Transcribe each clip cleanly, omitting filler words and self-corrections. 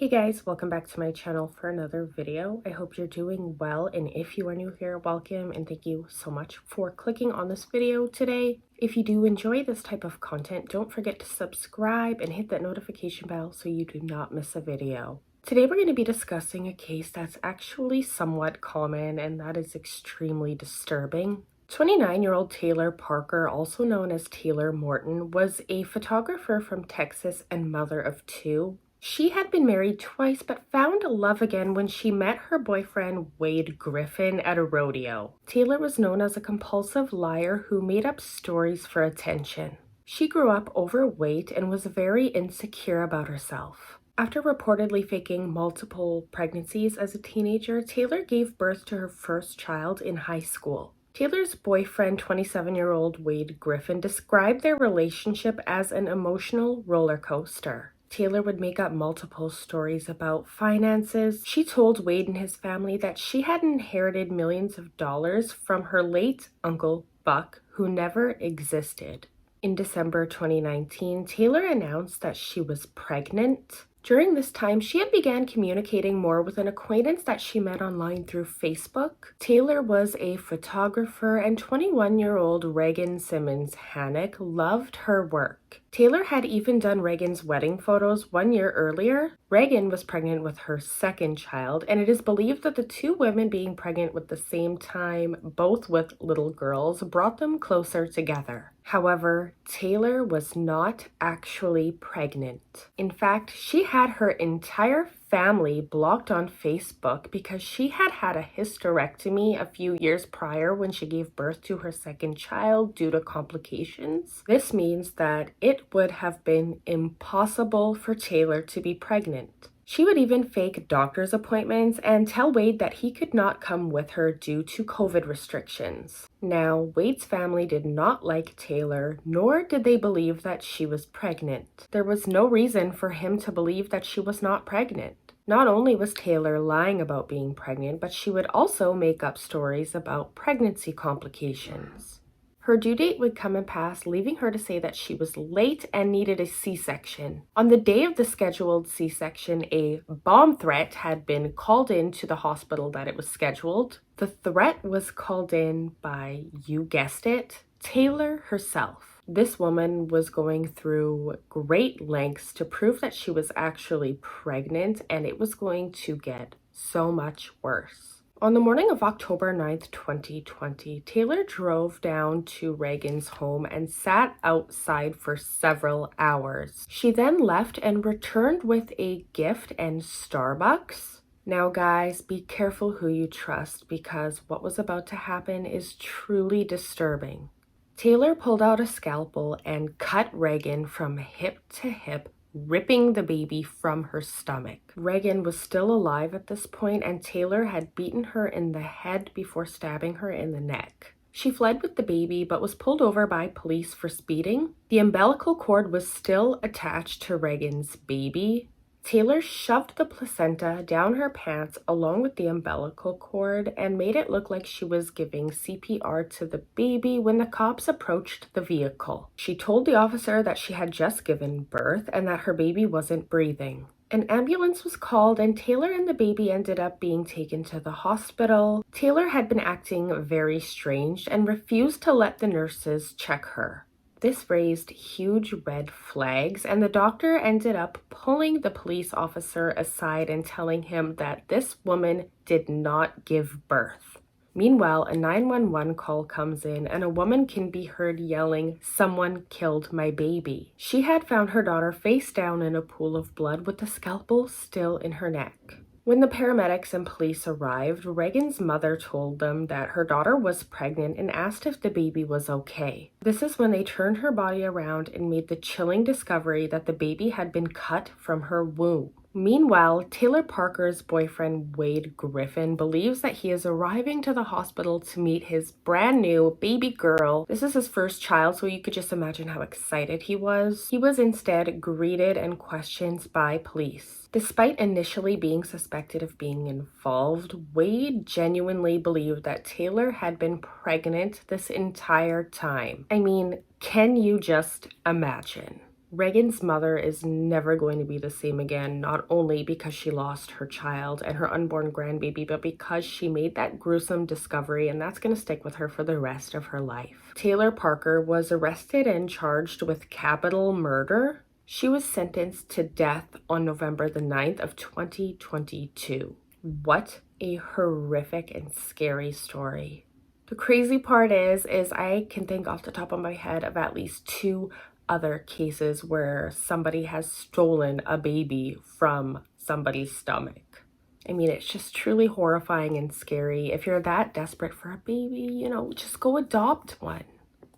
Hey guys, welcome back to my channel for another video. I hope you're doing well, and if you are new here, welcome and thank you so much for clicking on this video today. If you do enjoy this type of content, don't forget to subscribe and hit that notification bell so you do not miss a video. Today we're going to be discussing a case that's actually somewhat common, and that is extremely disturbing. 29-year-old Taylor Parker, also known as Taylor Morton, was a photographer from Texas and mother of two. She had been married twice but found love again when she met her boyfriend Wade Griffin at a rodeo. Taylor was known as a compulsive liar who made up stories for attention. She grew up overweight and was very insecure about herself. After reportedly faking multiple pregnancies as a teenager, Taylor gave birth to her first child in high school. Taylor's boyfriend, 27-year-old Wade Griffin, described their relationship as an emotional roller coaster. Taylor would make up multiple stories about finances. She told Wade and his family that she had inherited millions of dollars from her late uncle, Buck, who never existed. In December 2019, Taylor announced that she was pregnant. During this time, she had began communicating more with an acquaintance that she met online through Facebook. Taylor was a photographer, and 21-year-old Reagan Simmons Hancock loved her work. Taylor had even done Reagan's wedding photos 1 year earlier. Reagan was pregnant with her second child, and it is believed that the two women being pregnant at the same time, both with little girls, brought them closer together. However, Taylor was not actually pregnant. In fact, she had her entire family blocked on Facebook because she had had a hysterectomy a few years prior when she gave birth to her second child due to complications. This means that it would have been impossible for Taylor to be pregnant. She would even fake doctor's appointments and tell Wade that he could not come with her due to COVID restrictions. Now, Wade's family did not like Taylor, nor did they believe that she was pregnant. There was no reason for him to believe that she was not pregnant. Not only was Taylor lying about being pregnant, but she would also make up stories about pregnancy complications. Her due date would come and pass, leaving her to say that she was late and needed a C-section. On the day of the scheduled C-section, a bomb threat had been called in to the hospital that it was scheduled. The threat was called in by, you guessed it, Taylor herself. This woman was going through great lengths to prove that she was actually pregnant, and it was going to get so much worse. On the morning of October 9th, 2020, Taylor drove down to Reagan's home and sat outside for several hours. She then left and returned with a gift and Starbucks. Now guys, be careful who you trust, because what was about to happen is truly disturbing. Taylor pulled out a scalpel and cut Reagan from hip to hip, ripping the baby from her stomach. Reagan was still alive at this point, and Taylor had beaten her in the head before stabbing her in the neck. She fled with the baby but was pulled over by police for speeding. The umbilical cord was still attached to Reagan's baby. Taylor shoved the placenta down her pants along with the umbilical cord and made it look like she was giving CPR to the baby when the cops approached the vehicle. She told the officer that she had just given birth and that her baby wasn't breathing. An ambulance was called, and Taylor and the baby ended up being taken to the hospital. Taylor had been acting very strange and refused to let the nurses check her. This raised huge red flags, and the doctor ended up pulling the police officer aside and telling him that this woman did not give birth. Meanwhile, a 911 call comes in, and a woman can be heard yelling, "Someone killed my baby." She had found her daughter face down in a pool of blood with the scalpel still in her neck. When the paramedics and police arrived, Reagan's mother told them that her daughter was pregnant and asked if the baby was okay. This is when they turned her body around and made the chilling discovery that the baby had been cut from her womb. Meanwhile, Taylor Parker's boyfriend Wade Griffin believes that he is arriving to the hospital to meet his brand new baby girl. This is his first child, so you could just imagine how excited he was. He was instead greeted and questioned by police. Despite initially being suspected of being involved, Wade genuinely believed that Taylor had been pregnant this entire time. I mean, can you just imagine? Reagan's mother is never going to be the same again, not only because she lost her child and her unborn grandbaby, but because she made that gruesome discovery, and that's going to stick with her for the rest of her life. Taylor Parker was arrested and charged with capital murder. She was sentenced to death on November the 9th of 2022. What a horrific and scary story. The crazy part is I can think off the top of my head of at least 2 other cases where somebody has stolen a baby from somebody's stomach. I mean, it's just truly horrifying and scary. If you're that desperate for a baby, you know, just go adopt one.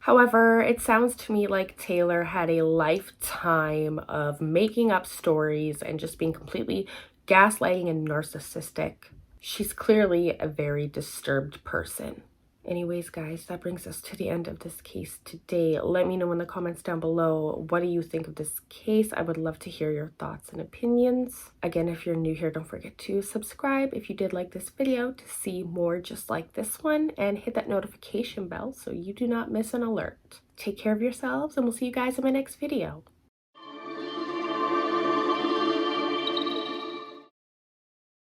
However, it sounds to me like Taylor had a lifetime of making up stories and just being completely gaslighting and narcissistic. She's clearly a very disturbed person. Anyways, guys, that brings us to the end of this case today. Let me know in the comments down below, what do you think of this case? I would love to hear your thoughts and opinions. Again, if you're new here, don't forget to subscribe if you did like this video to see more just like this one, and hit that notification bell so you do not miss an alert. Take care of yourselves, and we'll see you guys in my next video.